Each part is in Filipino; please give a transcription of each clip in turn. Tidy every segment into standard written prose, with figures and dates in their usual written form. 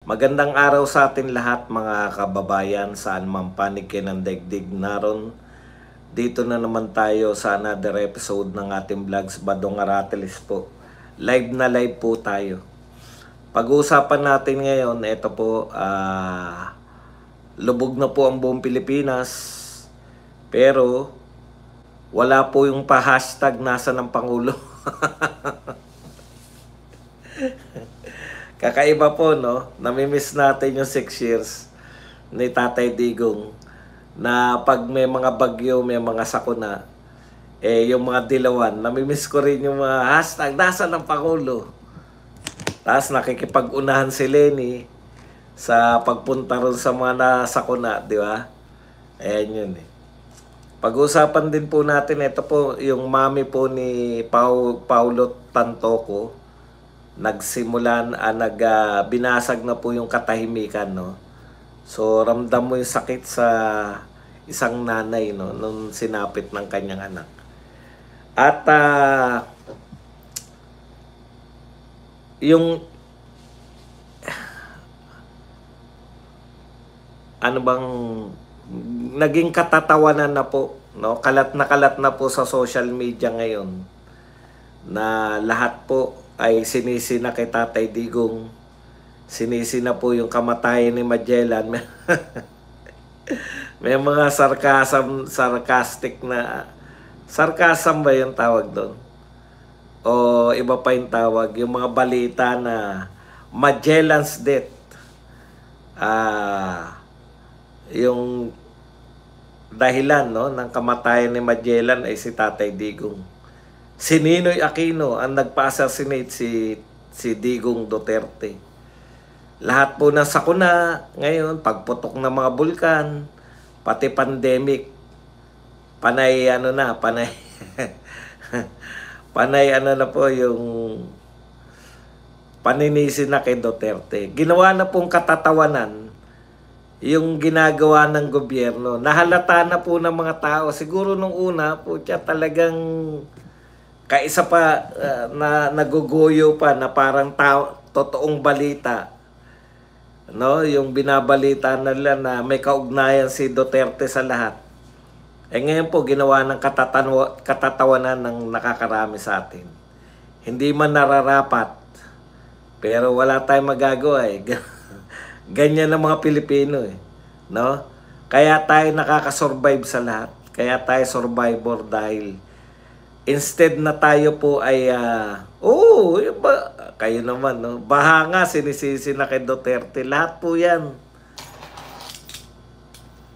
Magandang araw sa atin lahat mga kababayan, saan man panig kayo ng daigdig naron. Dito na naman tayo sa another episode ng ating vlogs, Badong Aratelis po. Live na live po tayo. Pag-uusapan natin ngayon, ito po, lubog na po ang buong Pilipinas. Pero wala po yung pa-hashtag nasa ng Pangulo. Kakaiba po, no? Namimiss natin yung 6 years ni Tatay Digong na pag may mga bagyo, may mga sakuna, yung mga dilawan, namimiss ko rin yung mga hashtag, nasa ng Pangulo. Tapos nakikipag-unahan si Lenny sa pagpunta ron sa mga nasakuna, di ba? Ayan yun eh. Pag-usapan din po natin, ito po yung mami po ni Paulo Tantoco. Nagsimulan, binasag na po yung katahimikan, no? So, ramdam mo yung sakit sa isang nanay, no? Nung sinapit ng kanyang anak. At, yung, naging katatawanan na po, no? Kalat na po sa social media ngayon na lahat po ay sinisi na kay Tatay Digong. Sinisi na po yung kamatayan ni Magellan. May mga sarcastic na, sarcasm ba yung tawag doon? O iba pa yung tawag, yung mga balita na Magellan's death. Yung dahilan, no, ng kamatayan ni Magellan ay si Tatay Digong. Si Ninoy Aquino ang nagpa-assassinate si Digong Duterte. Lahat po ng sakuna ngayon, pagputok ng mga bulkan, pati pandemic, panay panay na po yung paninisi na kay Duterte. Ginawa na pong katatawanan yung ginagawa ng gobyerno. Nahalata na po ng mga tao. Siguro nung una po siya talagang kaisa pa na naguguyo pa na parang totoong balita, no, yung binabalita nila na may kaugnayan si Duterte sa lahat. Ngayon po ginawa ng katatawanan ng nakakarami sa atin. Hindi man nararapat, pero wala tayong magagawa eh. Ganyan ang mga Pilipino eh, no? Kaya tayo nakakasurvive sa lahat. Kaya tayo survivor dahil instead na tayo po ay, kayo naman, no? Baha nga, sinisisi na kay Duterte. Lahat po yan.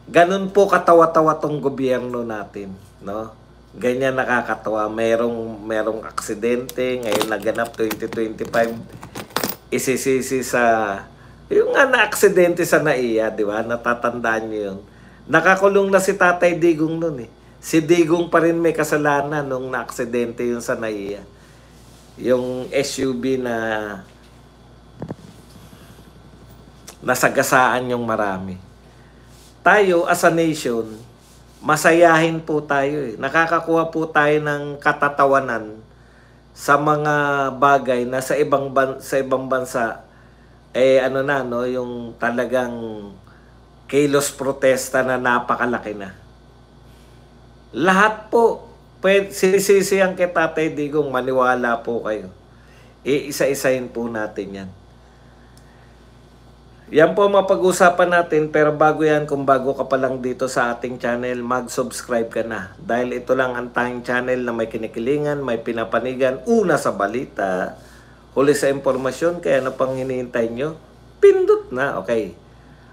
Ganun po katawa-tawa tong gobyerno natin, no? Ganyan nakakatawa. Merong aksidente, ngayon naganap 2025, isisisi sa, yung nga na-aksidente sa NAIA, di ba? Natatandaan nyo yun. Nakakulong na si Tatay Digong nun eh. Si Digong pa rin may kasalanan nung na-aksidente yung sa NAIA. Yung SUV na nasagasaan yung marami. Tayo as a nation, masayahin po tayo eh. Nakakakuha po tayo ng katatawanan sa mga bagay na sa ibang bansa no, yung talagang kilos protesta na napakalaki na. Lahat po, sinisisihan kay Tatay Digong, maniwala po kayo. Isa-isahin po natin yan. Yan po mapag-usapan natin, pero bago yan, kung bago ka pa lang dito sa ating channel, mag-subscribe ka na. Dahil ito lang ang tanging channel na may kinikilingan, may pinapanigan, una sa balita, huli sa impormasyon, kaya ano pang hinihintay nyo? Pindot na, okay.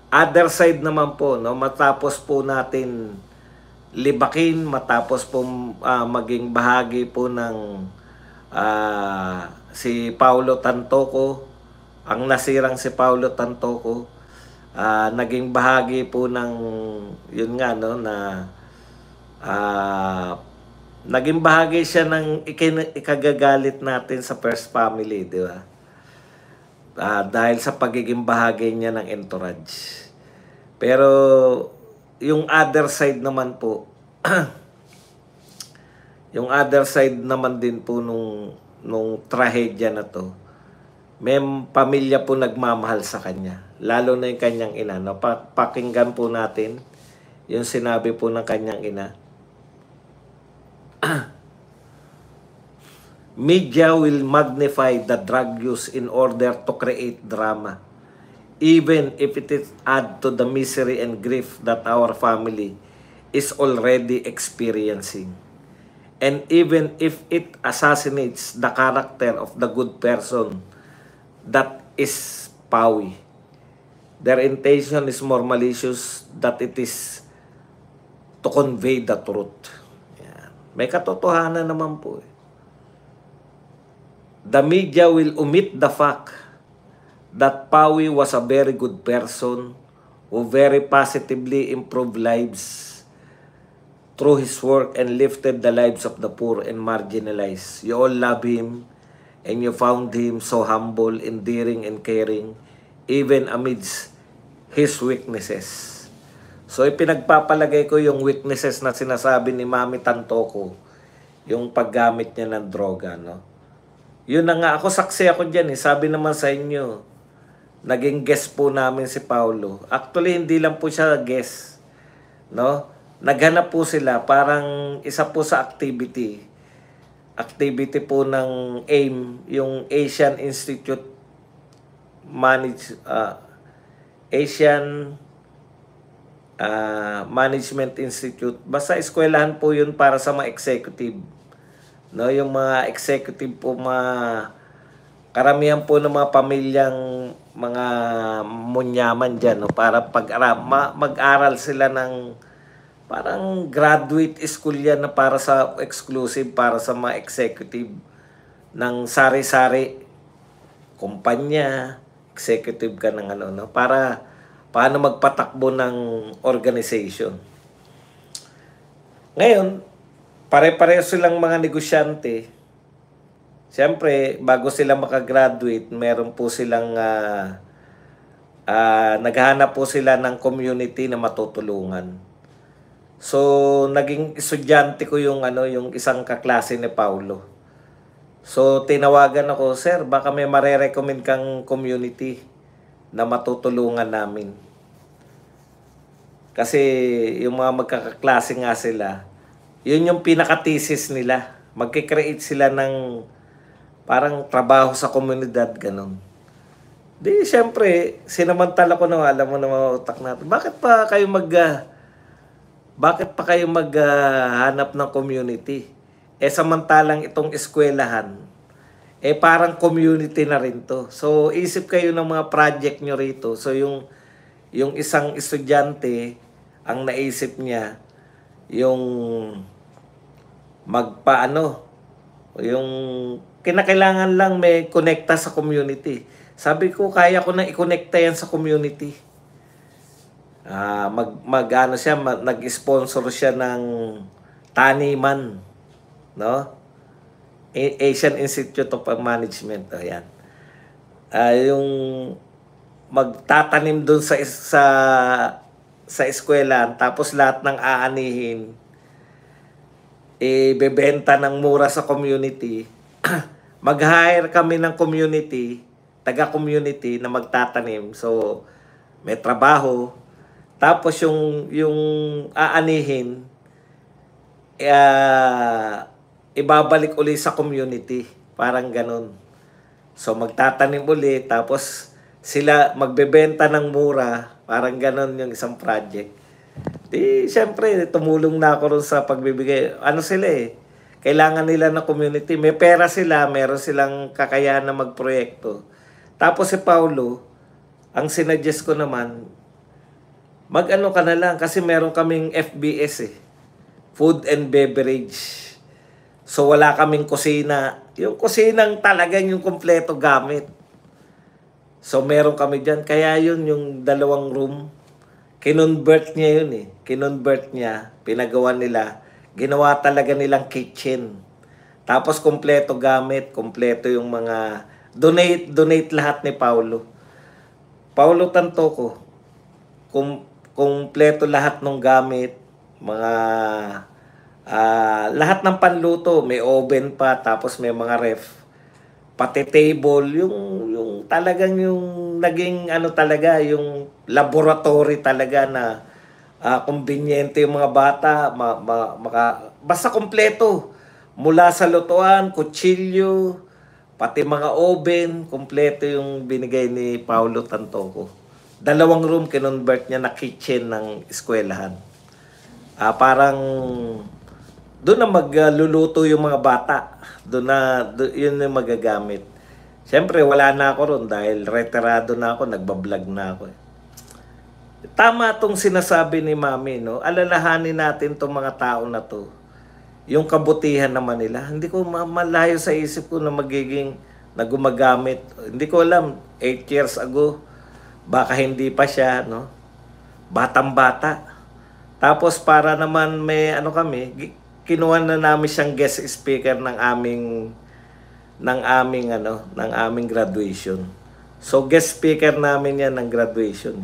Other side naman po, no, matapos po natin libakin, matapos po maging bahagi po ng si Paulo Tantoco, ang nasirang si Paulo Tantoco, naging bahagi po ng, yun nga, no, na naging bahagi siya ng ikagagalit natin sa First Family, di ba? Dahil sa pagiging bahagi niya ng entourage. Pero yung other side naman po, yung other side naman din po nung trahedya na to, may pamilya po nagmamahal sa kanya. Lalo na yung kanyang ina. No? Pakinggan po natin yung sinabi po ng kanyang ina. Media will magnify the drug use in order to create drama, even if it is add to the misery and grief that our family is already experiencing. And even if it assassinates the character of the good person that is Pawi, their intention is more malicious that it is to convey the truth. Yan. May katotohanan naman po. The media will omit the fact that Pawi was a very good person who very positively improved lives through his work and lifted the lives of the poor and marginalized. You all love him and you found him so humble, endearing, and caring even amidst his weaknesses. So ipinagpapalagay ko yung weaknesses na sinasabi ni Mami Tantoko, yung paggamit niya ng droga, no? Yun na nga, ako saksi ako dyan eh. Sabi naman sa inyo, naging guest po namin si Paulo. Actually, hindi lang po siya guest, no? Naghanap po sila, parang isa po sa activity. Activity po ng AIM, yung Asian Institute Asian Management Institute. Basta eskwelahan po yun para sa mga executive. No, yung mga executive po, karamihan po ng mga pamilyang mga munyaman dyan, no, para mag-aral sila ng parang graduate school yan na para sa exclusive para sa mga executive ng sari-sari kumpanya, executive ka ng ano, no, para paano magpatakbo ng organization. Ngayon, pare-pareho silang mga negosyante. Siyempre, bago sila makagraduate, meron po silang naghahanap po sila ng community na matutulungan. So, naging estudyante ko yung yung isang kaklase ni Paulo. So, tinawagan ako, "Sir, baka may mare-recommend kang community na matutulungan namin." Kasi yung mga magkakaklase nga sila, yun yung pinaka-thesis nila. Magkikreate sila ng parang trabaho sa komunidad, ganun. Di, syempre, sinamantala ko na, alam mo na mga utak natin, bakit pa kayo maghanap ng community? Samantalang itong eskwelahan, parang community na rin to. So, isip kayo ng mga project nyo rito. So, yung isang estudyante, ang naisip niya, yung yung kinakailangan lang may connecta sa community. Sabi ko, kaya ko na i-connecta yan sa community. Nag-sponsor siya ng taniman, no? Asian Institute of Management, ayan. Yung magtatanim doon sa eskwela, tapos lahat ng aanihin ibebenta ng mura sa community. Mag-hire kami ng community, taga-community na magtatanim. So, may trabaho. Tapos yung aanihin, ibabalik uli sa community. Parang ganun. So, magtatanim uli, tapos sila magbebenta ng mura. Parang ganun yung isang project. Di, syempre, tumulong na ako rin sa pagbibigay. Ano sila kailangan nila ng community. May pera sila, meron silang kakayahan na magproyekto. Tapos si Paulo, ang sinuggest ko naman, mag-ano ka na lang, kasi meron kaming FBS Food and Beverage. So wala kaming kusina. Yung kusinang talagang yung kompleto gamit. So meron kami dyan. Kaya yun, yung 2 room, kinonvert niya yun Kinonvert niya, pinagawa nila. Ginawa talaga nilang kitchen. Tapos kompleto gamit, kompleto yung mga donate lahat ni Paulo. Paulo Tantoko, kompleto lahat ng gamit, mga lahat ng panluto, may oven pa, tapos may mga ref, pati table, yung talagang yung naging ano talaga, yung laboratory talaga na kumbinyente yung mga bata, basta kompleto. Mula sa lutuan, kutsilyo, pati mga oven, kompleto yung binigay ni Paulo Tantoco. 2 room kinonvert niya na kitchen ng eskwelahan. Parang doon na magluluto yung mga bata. Yun yung magagamit. Siyempre, wala na ako ron dahil retirado na ako, nagbablog na ako. Tama itong sinasabi ni Mami, no? Alalahanin natin itong mga tao na to. Yung kabutihan naman nila. Hindi ko malayo sa isip ko na magiging na gumagamit. Hindi ko alam, 8 years ago, baka hindi pa siya, no? Batang-bata. Tapos para naman may ano kami, kinuha na namin siyang guest speaker ng aming graduation. So guest speaker namin yan ng graduation,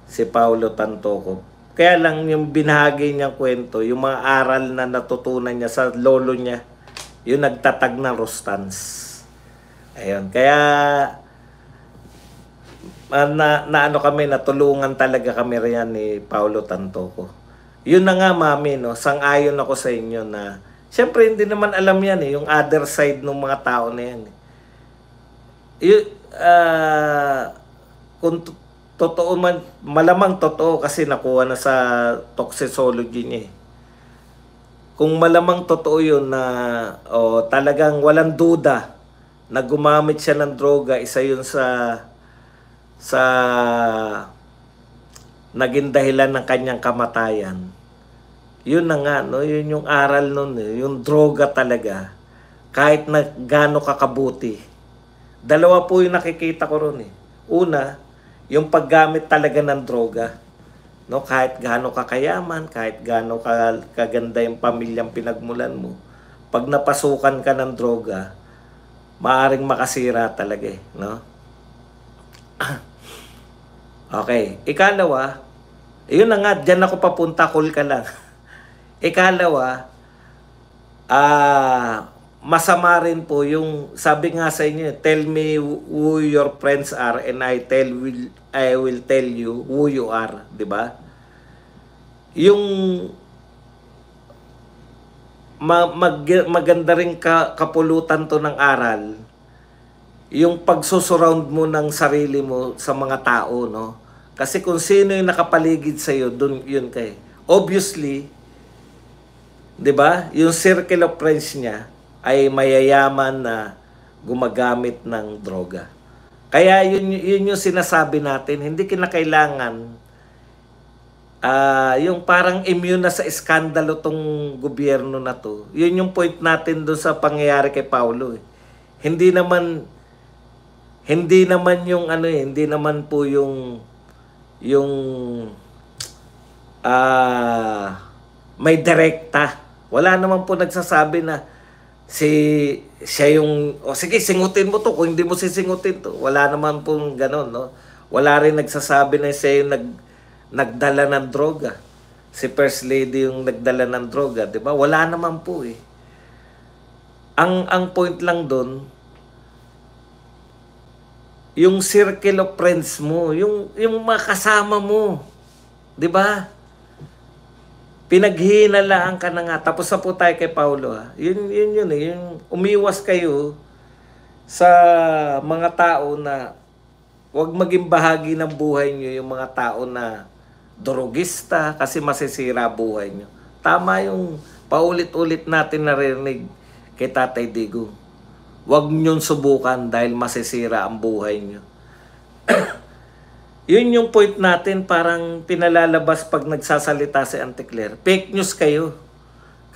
si Paulo Tantoco. Kaya lang yung binahagi niyang kwento, yung mga aral na natutunan niya sa lolo niya, yung nagtatag ng Rostans. Ayun, kaya ano kami, natulungan talaga kami riyan ni Paulo Tantoco. Yun na nga, Mami, no, sang-ayon ako sa inyo na siyempre hindi naman alam yan yung other side ng mga tao na yan. Kung totoo man, malamang totoo kasi nakuha na sa toxicology niya. Kung malamang totoo yun na talagang walang duda na gumamit siya ng droga, isa yun sa naging dahilan ng kanyang kamatayan. Yun na nga, no? Yun yung aral nun, yung droga talaga, kahit na gaano kakabuti. 2 po yung nakikita ko ron eh. Una, yung paggamit talaga ng droga. No? Kahit gaano kakayaman, kahit gaano kaganda yung pamilyang pinagmulan mo, pag napasukan ka ng droga, maaring makasira talaga eh. No? Okay. Ikalawa, yun na nga, dyan ako papunta, cool ka lang. Ikalawa, masama rin po yung, sabi nga sa inyo, tell me who your friends are and I will tell you who you are, di ba? Yung maganda rin kapulutan to ng aral, yung pagsusurround mo ng sarili mo sa mga tao, no? Kasi kung sino yung nakapaligid sa iyo, doon yun kay. Obviously, 'di ba? Yung circle of friends niya ay mayayaman na gumagamit ng droga. Kaya yun yung sinasabi natin, hindi kinakailangan yung parang immune na sa iskandalo tong gobyerno na to. Yun yung point natin doon sa pangyayari kay Paulo. Hindi naman yung hindi naman po yung may direkta. Wala naman po nagsasabi na siya yung sige, singutin mo to kung hindi mo sisingutin to. Wala naman pong gano'n, no? Wala rin nagsasabi na siya yung nagdala ng droga. Si First Lady yung nagdala ng droga, 'di ba? Wala naman po eh. Ang point lang doon, yung circle of friends mo, yung mga kasama mo, 'di ba? Pinaghihinalaan ka na nga. Tapos na po tayo kay Paulo. Yun eh. Yung umiwas kayo sa mga tao na huwag maging bahagi ng buhay nyo yung mga tao na drogista kasi masisira buhay nyo. Tama yung paulit-ulit natin narinig kay Tatay Digong. Huwag nyo subukan dahil masisira ang buhay nyo. Yun yung point natin, parang pinalalabas pag nagsasalita si Auntie Claire. Fake news kayo.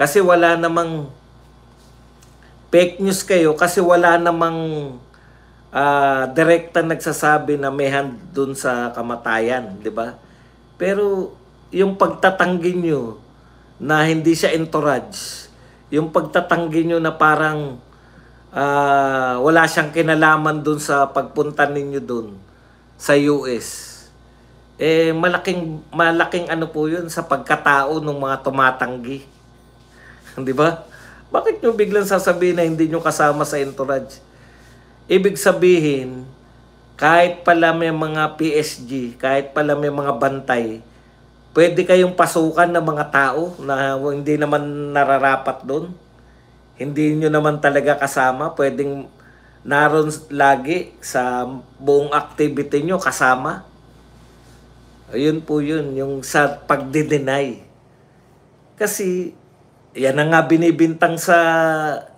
Kasi wala namang direkta nagsasabi na may hand dun sa kamatayan, di ba? Pero yung pagtatanggi nyo na hindi siya entourage, yung pagtatanggi nyo na parang wala siyang kinalaman dun sa pagpunta ninyo dun sa US, malaking ano po yun sa pagkatao ng mga tumatanggi. Di ba? Bakit nyo biglang sasabihin na hindi nyo kasama sa entourage? Ibig sabihin, kahit pala may mga PSG, kahit pala may mga bantay, pwede kayong pasukan ng mga tao na hindi naman nararapat doon. Hindi nyo naman talaga kasama. Pwedeng naroon lagi sa buong activity nyo kasama. Ayun po yun, yung sa pagde-deny. Kasi yan ang nga binibintang sa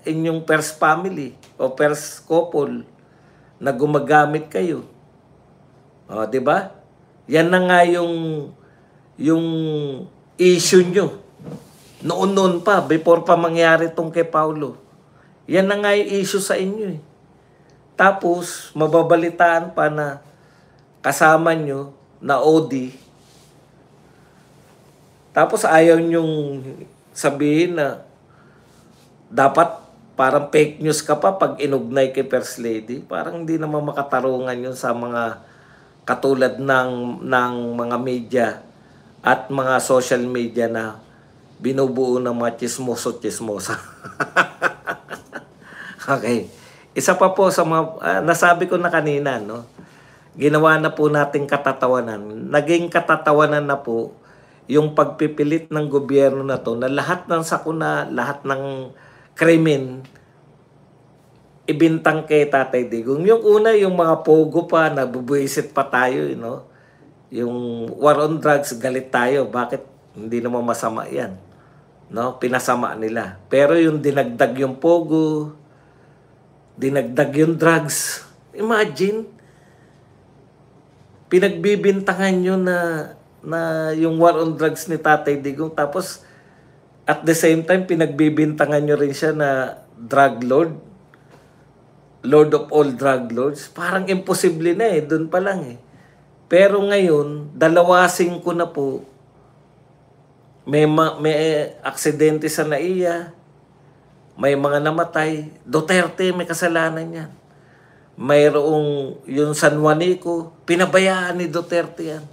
inyong first family o first couple na gumagamit kayo. O, di ba? Yan na nga yung issue nyo. Noon pa, before pa mangyari tong kay Paulo. Yan na nga yung issue sa inyo. Tapos, mababalitaan pa na kasama nyo na OD. Tapos, ayaw nyong sabihin na dapat parang fake news ka pa pag inugnay kay First Lady. Parang hindi naman makatarungan yun sa mga katulad ng mga media at mga social media na binubuo ng mga chismoso-chismosa. Okay. Isa pa po sa mga, nasabi ko na kanina, no? Ginawa na po nating katatawanan. Naging katatawanan na po yung pagpipilit ng gobyerno na to na lahat ng sakuna, lahat ng krimen, ibintang kay Tatay Digong. Yung una, yung mga pogo pa, nabubuisit pa tayo, you know? Yung war on drugs, galit tayo. Bakit? Hindi naman masama yan. No? Pinasama nila. Pero yung dinagdag yung pogo, dinagdag yung drugs. Imagine, pinagbibintangan nyo na yung war on drugs ni Tatay Digong. Tapos, at the same time, pinagbibintangan nyo rin siya na drug lord. Lord of all drug lords. Parang imposible na doon pa lang Pero ngayon, 2-5 na po, may aksidente sa NAIA, may mga namatay. Duterte, may kasalanan yan. Mayroong yung San Juanico, pinabayaan ni Duterte yan.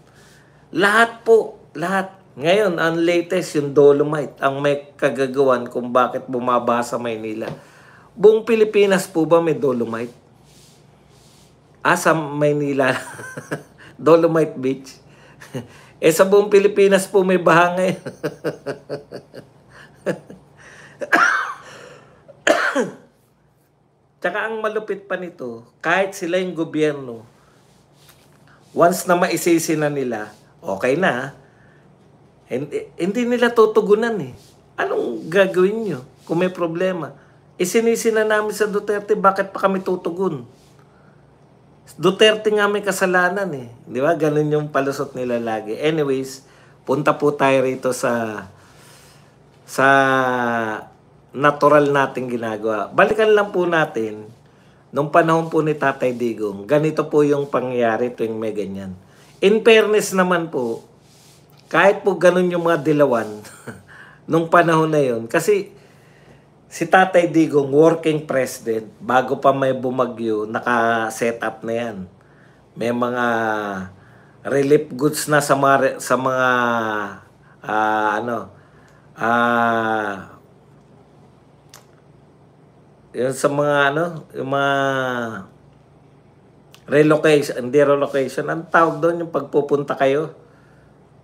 Lahat po, lahat. Ngayon, ang latest, yung Dolomite, ang may kagagawan kung bakit bumaba sa Maynila. Buong Pilipinas po ba may Dolomite? Sa Maynila. Dolomite Beach. Sa buong Pilipinas po may baha ngayon. Tsaka ang malupit pa nito, kahit sila yung gobyerno, once na maisisi na nila, okay na, hindi nila tutugunan Anong gagawin nyo kung may problema? Isinisi na namin sa Duterte, bakit pa kami tutugon? Duterte nga may kasalanan Di ba? Ganun yung palusot nila lagi. Anyways, punta po tayo rito sa natural nating ginagawa. Balikan lang po natin, nung panahon po ni Tatay Digong, ganito po yung pangyayari tuwing may ganyan. In fairness naman po, kahit po ganun yung mga dilawan, nung panahon na yun, kasi si Tatay Digong, working president, bago pa may bumagyo, naka-set up na yan. May mga relief goods na sa mga yung sa mga yung mga relocation, hindi relocation, ang tawag doon yung pagpupunta kayo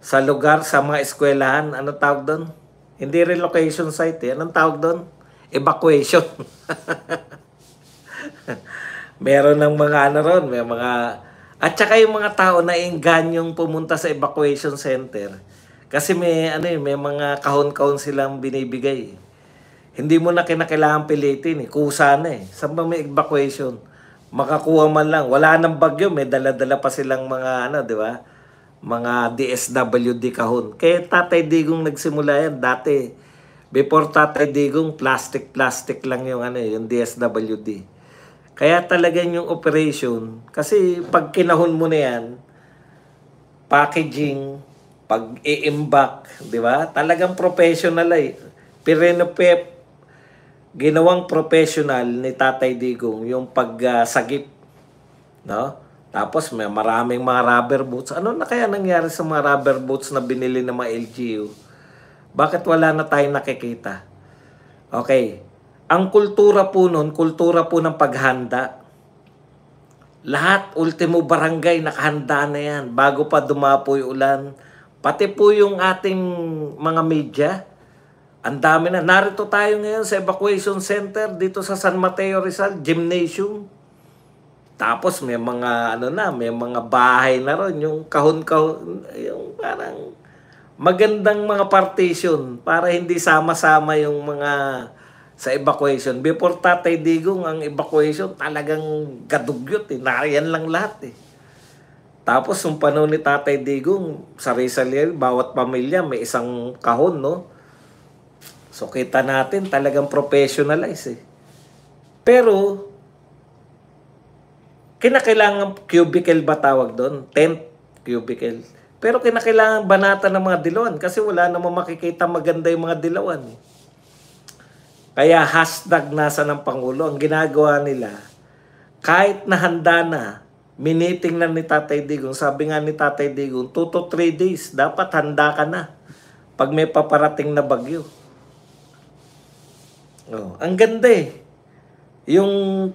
sa lugar, sa mga eskwelahan, ano tawag doon? Hindi relocation site anong tawag doon? Evacuation. Meron ng mga ron, may mga at saka yung mga tao na enganyong pumunta sa evacuation center kasi may may mga kahon-kahon silang binibigay. Hindi mo na kinakailangan pilitin kusa na Saan ba may evacuation? Makakuha man lang. Wala nang bagyo, may dala-dala pa silang mga di ba? Mga DSWD kahon. Kaya Tatay Digong nagsimula yan dati. Before Tatay Digong, plastic lang yung yung DSWD. Kaya talagang yung operation, kasi pag kinahon mo na yan, packaging, pag i-imbak, di ba? Talagang professional Pirenopep, ginawang professional ni Tatay Digong yung pagsagip, no? Tapos may maraming mga rubber boots. Ano na kaya nangyari sa mga rubber boots na binili ng mga LGU? Bakit wala na tayong nakikita? Okay. Ang kultura po nun, kultura po ng paghanda. Lahat, ultimo barangay, nakahanda na yan. Bago pa dumapoy ulan. Pati po yung ating mga media, ang dami na. Narito tayo ngayon sa evacuation center dito sa San Mateo Rizal, gymnasium. Tapos may mga may mga bahay na ron, yung kahon-kahon, yung parang magandang mga partition para hindi sama-sama yung mga sa evacuation. Before Tatay Digong, ang evacuation talagang gadugyot eh. Nariyan lang lahat eh. Tapos yung panahon ni Tatay Digong, sa Rizal, bawat pamilya may isang kahon, no? So kita natin talagang professionalize eh. Pero, kinakailangan cubicle ba tawag doon? Tent cubicle. Pero kinakailangan banata ng mga dilawan kasi wala namang makikita maganda yung mga dilawan eh. Kaya hashtag nasa ng Pangulo, ang ginagawa nila, kahit na handa na, miniting na ni Tatay Digong, sabi nga ni Tatay Digong, 2 to 3 days, dapat handa ka na pag may paparating na bagyo. Oh, ang ganda eh. Yung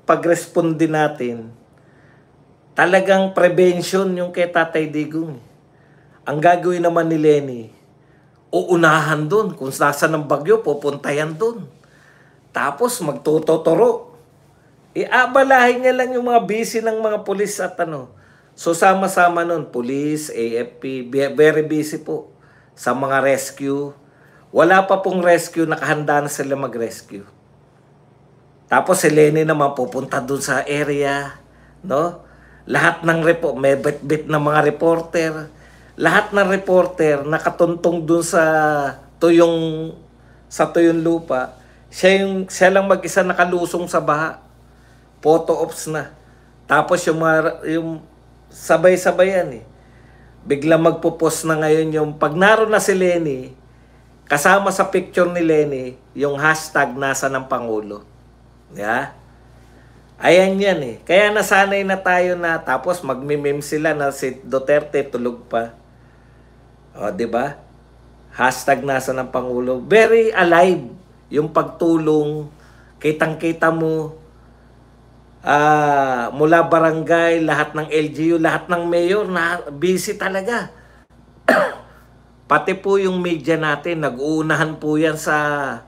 pag-responde natin, talagang prevention yung kay Tatay Digong. Ang gagawin naman ni Lenny, uunahan doon. Kung saan ng bagyo, pupunta yan doon. Tapos magtututuro. Iabalahin niya lang yung mga busy ng mga pulis at So sama-sama nun, pulis, AFP, very busy po sa mga rescue. Wala pa pong rescue, nakahanda na sila mag-rescue. Tapos si Lenny naman pupunta doon sa area, no? Lahat ng may bit-bit ng mga reporter. Lahat ng reporter nakatuntong dun sa tuyong lupa, siya lang mag-isa nakalusong sa baha. Photo ops na. Tapos yung sabay-sabayan eh. Bigla magpo-post na ngayon yung pag naroon na si Lenny, kasama sa picture ni Lenny, yung hashtag nasa ng Pangulo. Yeah? Ayan yan eh. Kaya nasanay na tayo na tapos magmimim sila na si Duterte tulog pa. O, di ba? Hashtag nasa ng Pangulo. Very alive yung pagtulong. Kitang-kita mo mula barangay, lahat ng LGU, lahat ng mayor na busy talaga. Pati po yung media natin, nag-uunahan po yan sa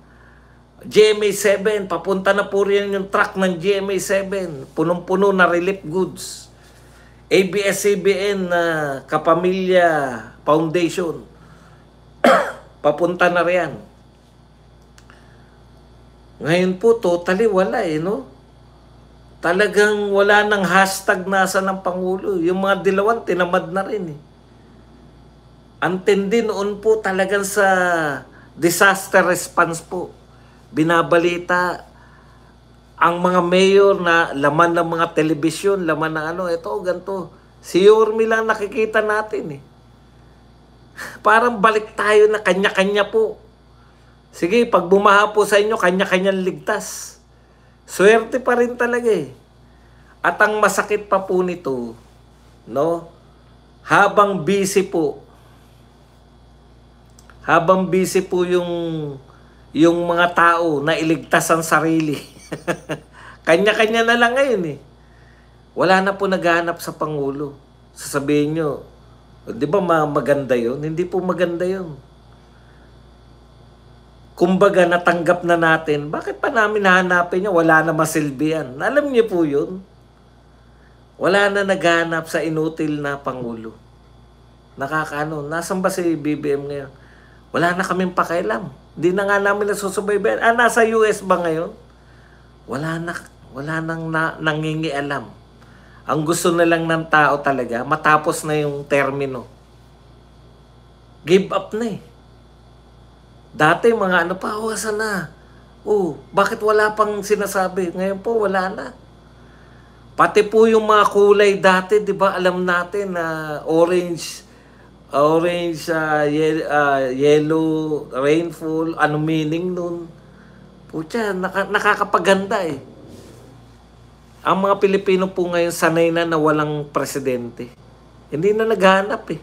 GMA7. Papunta na po rin yung truck ng GMA7. Punong-puno na relief goods. ABS-CBN na Kapamilya Foundation. Papunta na riyan. Ngayon po, totally wala eh, no? Talagang wala ng hashtag nasa ng Pangulo. Yung mga dilawan, tinamad na rin eh. Antindi noon po talagang sa disaster response po. Binabalita ang mga mayor na laman ng mga telebisyon, laman ng ito, ganito. Si Yorme lang nakikita natin eh. Parang balik tayo na kanya-kanya po. Sige, pag bumaha po sa inyo, kanya-kanyang ligtas. Swerte pa rin talaga eh. At ang masakit pa po nito, no? Habang busy po yung mga tao na iligtas ang sarili. Kanya-kanya na lang ngayon eh. Wala na po naghahanap sa Pangulo. Sasabihin nyo, di ba maganda yun? Hindi po maganda yun. Kumbaga, natanggap na natin, bakit pa namin hahanapin niya? Wala na masilbi yan. Alam niyo po yun. Wala na naghahanap sa inutil na Pangulo. Nasaan ba si BBM ngayon? Wala na kaming pakialam. Hindi na nga namin nasusubaybayan. Nasa US ba ngayon? Wala nang nangingialam. Ang gusto na lang ng tao talaga, matapos na yung termino. Give up na eh. Dati mga pawasan na. Bakit wala pang sinasabi? Ngayon po, wala na. Pati po yung mga kulay dati, di ba, alam natin na orange, yellow, rainfall, ano meaning nun? Pucha, nakakapaganda eh. Ang mga Pilipino po ngayon sanay na walang presidente. Hindi na naghahanap eh.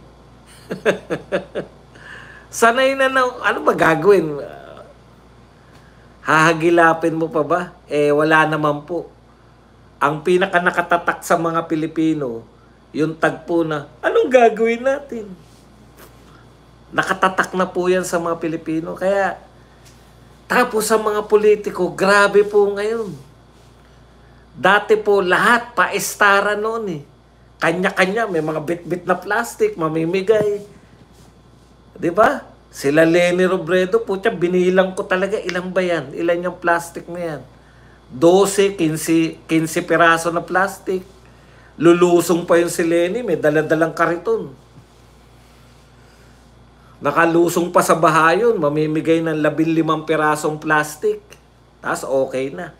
Sanay na ano ba gagawin? Hahagilapin mo pa ba? Wala naman po. Ang pinaka nakatatak sa mga Pilipino, yung tagpo na, anong gagawin natin? Nakatatak na po yan sa mga Pilipino. Kaya, tapos sa mga politiko, grabe po ngayon. Dati po lahat paestara noon eh. Kanya-kanya, may mga bit-bit na plastic, mamimigay. 'Di ba? Sila Leni Robredo, putya, binilang ko talaga ilang ba yan? Ilan yung plastic na yan? 12, 15 piraso na plastic. Lulusong pa yung si Leni, may daladalang kariton. Nakalusong pa sa bahayon, mamimigay ng 15 pirasong plastic. Tapos okay na.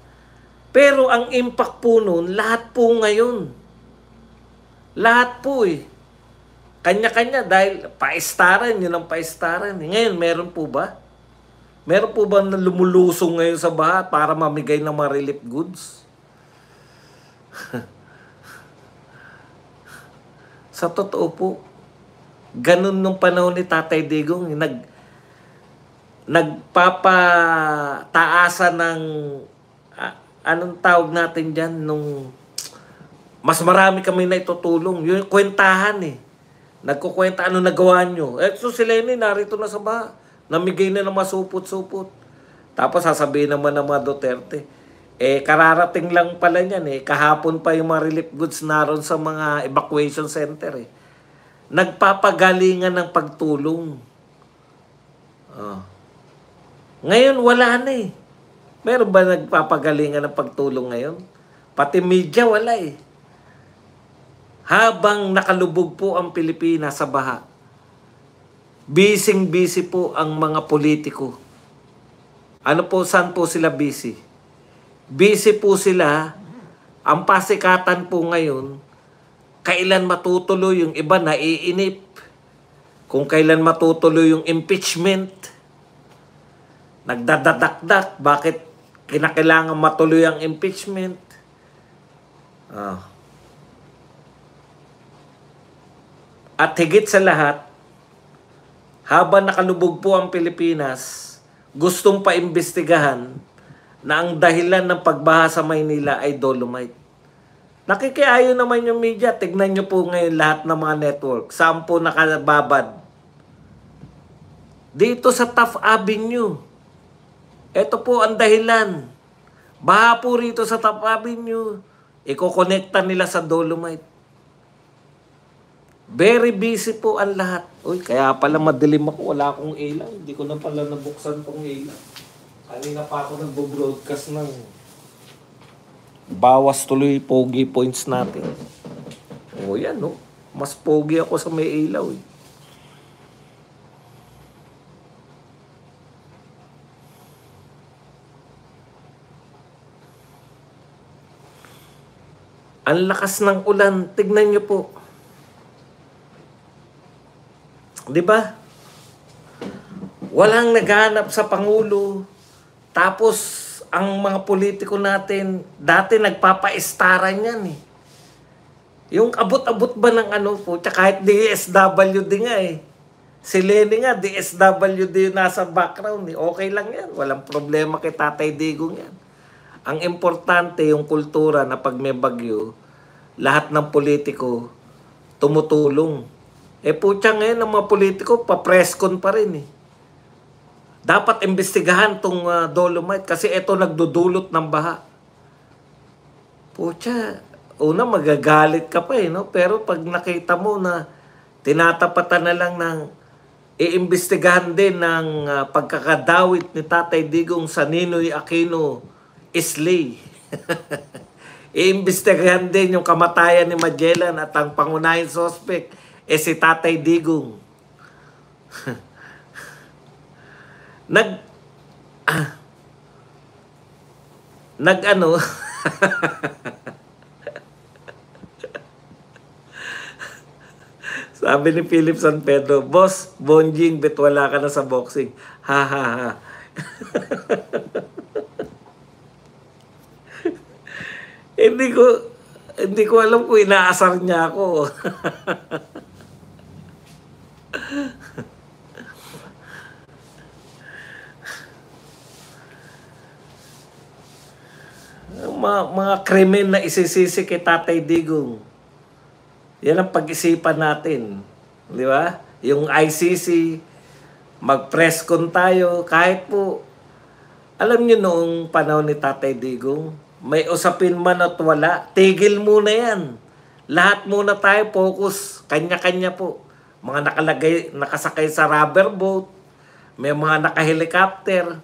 Pero ang impact po nun, lahat po ngayon. Lahat po eh. Kanya-kanya dahil paestaran, yun ang paestaran. Ngayon, meron po ba? Meron po ba na lumulusong ngayon sa baha para mamigay ng mga relief goods? Sa totoo po, ganun nung panahon ni Tatay Digong, nagpapataasa ng, anong tawag natin dyan, nung mas marami kami na itutulong. Yung kwentahan eh. Nagkukwenta, ano nagawa nyo? So si Leni narito na sa baha. Namigay na ng masupot-supot. Tapos sasabihin naman ng mga Duterte, kararating lang pala niyan eh. Kahapon pa yung mga relief goods naroon sa mga evacuation center eh. Nagpapagalingan ng pagtulong. Ngayon wala na eh. Meron ba nagpapagalingan ng pagtulong ngayon? Pati media wala eh. Habang nakalubog po ang Pilipinas sa baha, busy po ang mga politiko. Ano po, saan po sila busy? Busy po sila, ang pasikatan po ngayon, kailan matutuloy yung iba naiinip. Kung kailan matutuloy yung impeachment, nagdadadakdak, bakit kinakailangan matuloy ang impeachment? At higit sa lahat, habang nakalubog po ang Pilipinas, gustong paimbestigahan na ang dahilan ng pagbaha sa Maynila ay dolomite. Nakikiayo naman yung media. Tignan nyo po ngayon lahat ng mga network. Saan po nakababad? Dito sa Taft Avenue. Ito po ang dahilan. Baha po rito sa Taft Avenue. Iko-connecta nila sa dolomite. Very busy po ang lahat. Uy, kaya pala madilim ako. Wala akong ilaw. Hindi ko na pala nabuksan tong ilaw. Kanina pa ako nagbo-broadcast ng bawas tuloy pogi points natin. O yan, no? Mas pogi ako sa may ilaw, eh. Ang lakas ng ulan. Tignan nyo po. Di ba? Walang naghanap sa Pangulo. Tapos, ang mga politiko natin, dati nagpapaestaran yan eh. Yung abot-abot ba ng ano po, kahit DSWD nga eh. Si Leni nga, DSWD nasa background eh. Okay lang yan. Walang problema kay Tatay Digong yan. Ang importante yung kultura na pag may bagyo, lahat ng politiko tumutulong. Putya ngayon ng mga politiko, pa-presscon pa rin eh. Dapat imbestigahan tong dolomite kasi ito nagdudulot ng baha. Putya, una magagalit ka pa eh, no? Pero pag nakita mo na tinatapatan na lang ng iimbestigahan din ng pagkakadawit ni Tatay Digong sa Ninoy Aquino Islay. Iimbestigahan din yung kamatayan ni Magellan at ang pangunahing suspect si Tatay Digong. Sabi ni Philip San Pedro, Boss, Bonjing, bet wala ka na sa boxing. Ha ha ha. Hindi ko alam kung inaasar niya ako. mga krimen na isisisi kay Tatay Digong. Yan ang pag-isipan natin. Di ba? Yung ICC, mag-press con tayo, kahit po, alam nyo noong panahon ni Tatay Digong, may usapin man at wala, tigil muna yan. Lahat muna tayo, focus, kanya-kanya po. Mga nakasakay sa rubber boat, may mga naka-helicopter.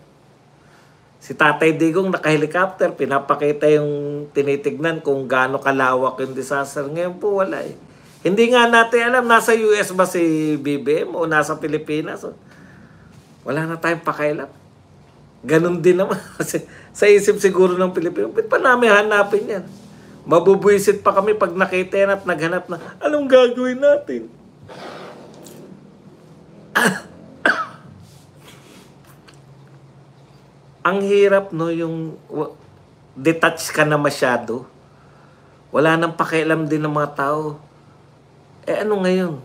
Si Tatay Digong naka-helicopter, pinapakita yung tinitignan kung gaano kalawak yung disaster. Ngayon po wala eh. Hindi nga natin alam, nasa US ba si BBM o nasa Pilipinas? Wala na tayong pakialam. Ganun din naman. Sa isip siguro ng Pilipino, ba't pa namin hanapin yan? Mabubwisit pa kami pag nakita yan at naghanap na, anong gagawin natin? Ang hirap, no, yung detach ka na masyado. Wala nang pakialam din ng mga tao. Eh ano ngayon?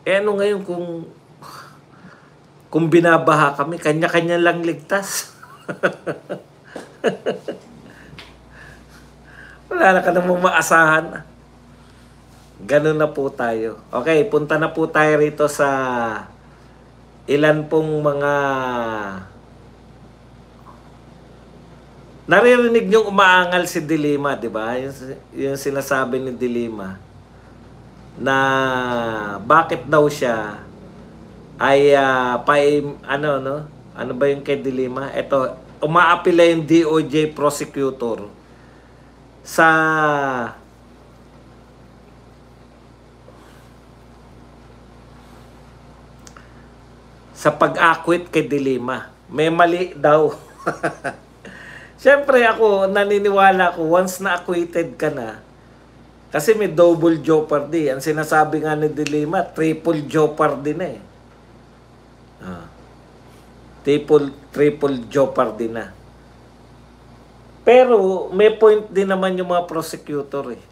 Ano ngayon kung binabaha kami, kanya-kanya lang ligtas. Wala na ka namang maasahan. Ganun na po tayo. Okay, punta na po tayo rito sa ilan pong mga naririnig niyong umaangal si De Lima, di ba? Yung sinasabi ni De Lima na bakit daw siya ay ano ba yung kay De Lima? Ito, umaapila yung DOJ prosecutor sa pag-acquit kay De Lima. May mali daw. Siyempre ako, naniniwala ko, once na acquitted ka na, kasi may double jeopardy. Ang sinasabi nga ni De Lima, triple jeopardy na eh. Triple jeopardy na. Pero may point din naman yung mga prosecutor eh.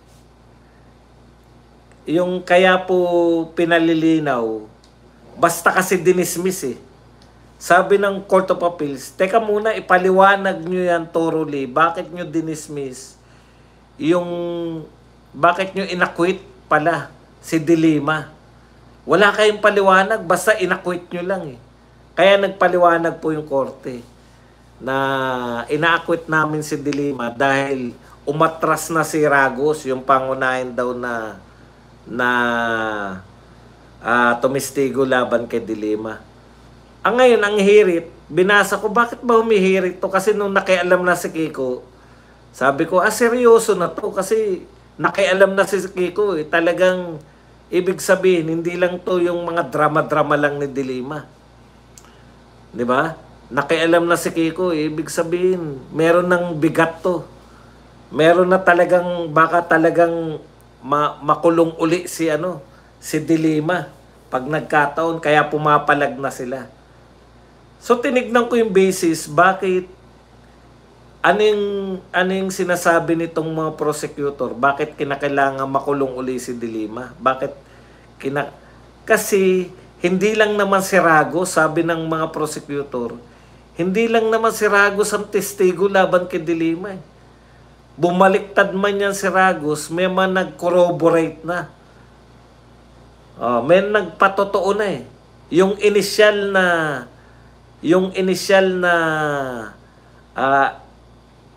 Yung kaya po pinalilinaw, basta kasi dinismiss eh. Sabi ng Court of Appeals, teka muna, ipaliwanag nyo yan thoroughly. Bakit nyo dinismiss bakit nyo inakwit pala si De Lima? Wala kayong paliwanag, basta inakwit nyo lang eh. Kaya nagpaliwanag po yung korte na inaakwit namin si De Lima dahil umatras na si Ragos, yung pangunahin daw na tumistigo laban kay De Lima. Ngayon, ang hirit, binasa ko, bakit ba humihirit to? Kasi nung nakialam na si Kiko, sabi ko, seryoso na to kasi nakialam na si Kiko eh. Talagang, ibig sabihin, hindi lang to yung mga drama-drama lang ni De Lima. Di ba? Nakialam na si Kiko eh. Ibig sabihin, meron ng bigat to. Meron na talagang, baka talagang makulong uli si De Lima pag nagkataon, kaya pumapalag na sila. So tinignan ko yung basis, bakit ano yung sinasabi nitong mga prosecutor, bakit kinakailangan makulong uli si De Lima? Kasi hindi lang naman si Ragos, sabi ng mga prosecutor, hindi lang naman si Ragos ang testigo laban kay De Lima eh. Bumaliktad man yan si Ragos, may man nag-corroborate na. May nagpatotoo na eh. Yung initial na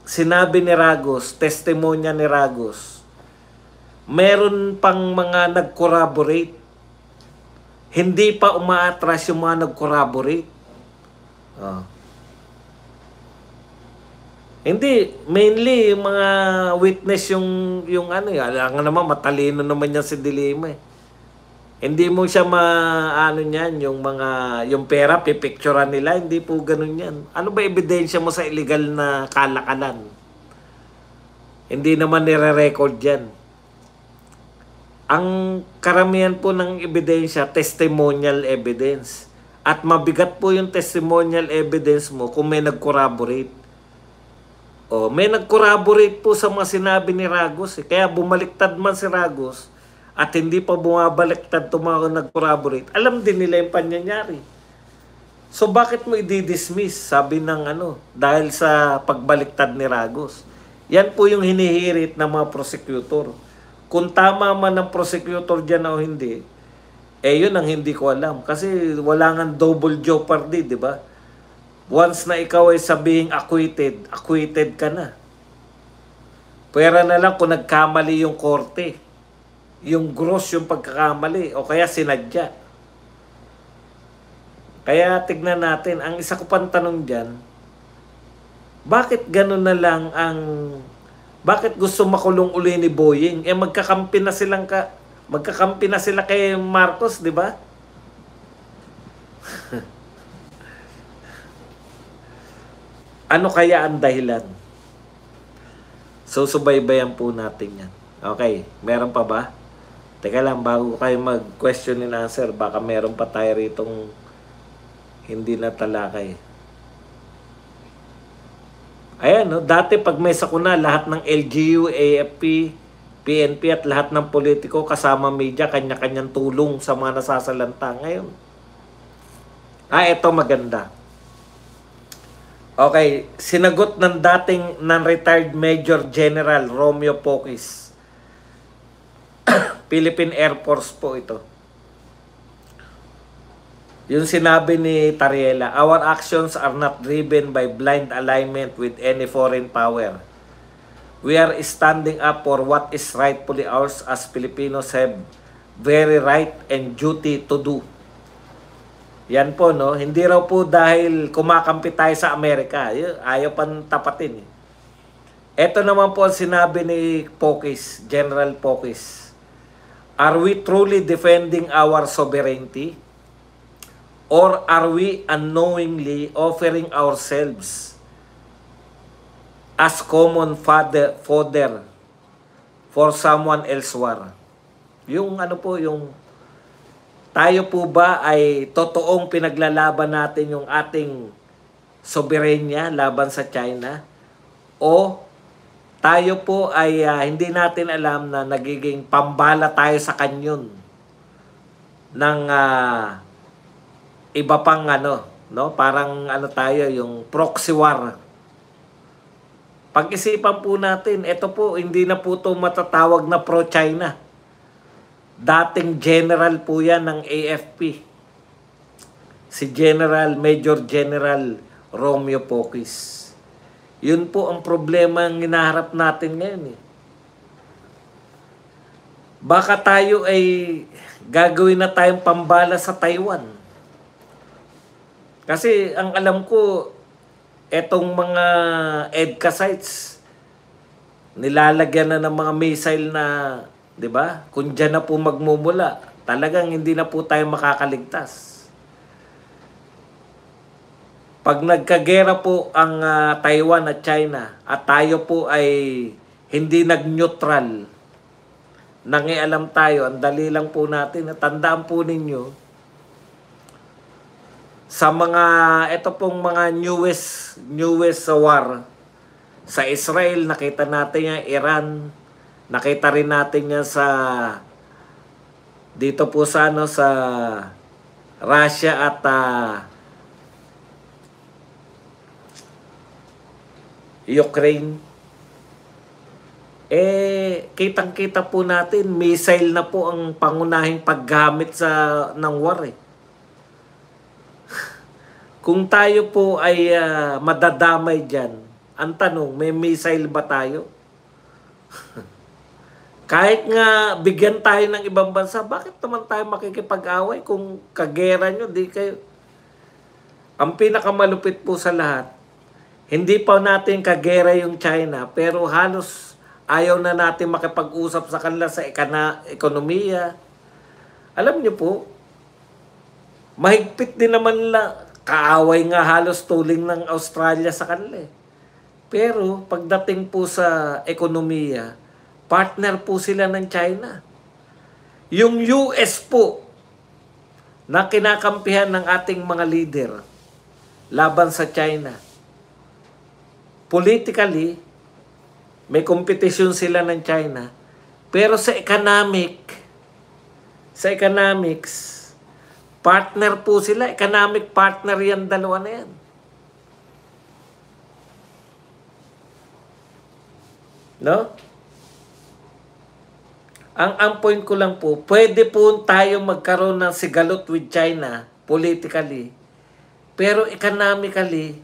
sinabi ni Ragos, testimonya ni Ragos, meron pang mga nag-corroborate. Hindi pa umaatras yung mga nag-corroborate. Hindi, mainly yung mga witness yung alam naman matalino naman yan si De Lima eh. Hindi mo siya yung pera pipicturean nila, hindi po ganun yan. Ano ba ebidensya mo sa illegal na kalakalan? Hindi naman nire-record yan. Ang karamihan po ng ebidensya, testimonial evidence. At mabigat po yung testimonial evidence mo kung may nag-corroborate. May nag-corroborate po sa mga sinabi ni Ragos. Kaya bumaliktad man si Ragos at hindi pa bumabaliktad itong mga nag-corroborate, alam din nila yung panyanyari. So bakit mo i-dismiss? Sabi ng dahil sa pagbaliktad ni Ragos. Yan po yung hinihirit ng mga prosecutor. Kung tama man ng prosecutor dyan o hindi, yun ang hindi ko alam. Kasi wala nga double jeopardy, di ba? Once na ikaw ay sabihing acquitted, acquitted ka na. Pwera na lang kung nagkamali yung korte. Yung gross yung pagkakamali o kaya sinadya. Kaya tignan natin, ang isa ko pang tanong dyan, bakit gano'n na lang bakit gusto makulong uli ni Boying? Magkakampi na sila kay Marcos, di ba? Ano kaya ang dahilan? So, subaybayan po natin yan. Okay, meron pa ba? Teka lang, bago kayo mag-question and answer, baka meron pa tayo ritong hindi na talakay. Ayan, no? Dati pag may sakuna, lahat ng LGU, AFP, PNP at lahat ng politiko kasama media, kanya-kanyang tulong sa mga nasasalanta. Ngayon, ito maganda. Okay, sinagot ng dating non-retired Major General Romeo Pocis. Philippine Air Force po ito. Yung sinabi ni Tariela, our actions are not driven by blind alignment with any foreign power. We are standing up for what is rightfully ours as Filipinos have very right and duty to do. Yan po, no? Hindi raw po dahil kumakampi tayo sa Amerika. Ayaw pang tapatin. Ito naman po ang sinabi ni Pocis, General Pocis. Are we truly defending our sovereignty? Or are we unknowingly offering ourselves as common fodder for someone elsewhere? Yung yung tayo po ba ay totoong pinaglalaban natin yung ating soberenya laban sa China? O tayo po ay hindi natin alam na nagiging pambala tayo sa kanyon ng iba pang no? Parang tayo, yung proxy war. Pag-isipan po natin, ito po, hindi na po ito matatawag na pro-China. Dating general po yan ng AFP. Si Major General Romeo Pocis. Yun po ang problema ang hinaharap natin ngayon. Baka tayo ay gagawin na tayong pambala sa Taiwan. Kasi ang alam ko, etong mga EDCA sites, nilalagyan na ng mga missile na, di ba? Kung dyan na po magmumula, talagang hindi na po tayo makakaligtas. Pag nagkagera po ang Taiwan at China, at tayo po ay hindi nag-neutral, nangialam tayo, ang dali lang po natin, tandaan po ninyo, sa ito pong mga newest war sa Israel, nakita natin yan, Iran, nakita rin natin yan dito po sa sa Russia at Ukraine. Kitang-kita po natin, missile na po ang pangunahing paggamit ng war Kung tayo po ay madadamay dyan, ang tanong, may missile ba tayo? Kahit nga bigyan tayo ng ibang bansa, bakit naman tayo makikipag-away kung kagera nyo, di kayo? Ang pinakamalupit po sa lahat, hindi pa natin kagera yung China, pero halos ayaw na natin makipag-usap sa kanila sa ekonomiya. Alam nyo po, mahigpit din naman kaaway nga halos tuling ng Australia sa kanila. Pero pagdating po sa ekonomiya, partner po sila ng China. Yung US po, na kinakampihan ng ating mga leader laban sa China, politically, may competition sila ng China. Pero sa economics, Partner po sila. Economic partner yan, dalawa na yan. No? Ang point ko lang po, pwede po tayo magkaroon ng sigalot with China politically. Pero economically,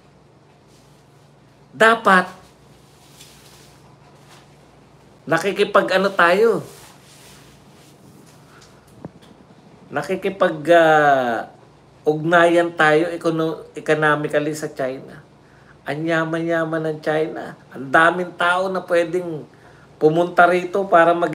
dapat nakikipag-ano tayo. Ugnayan tayo economically sa China. Ang yaman-yaman ng China. Ang daming tao na pwedeng pumunta rito para mag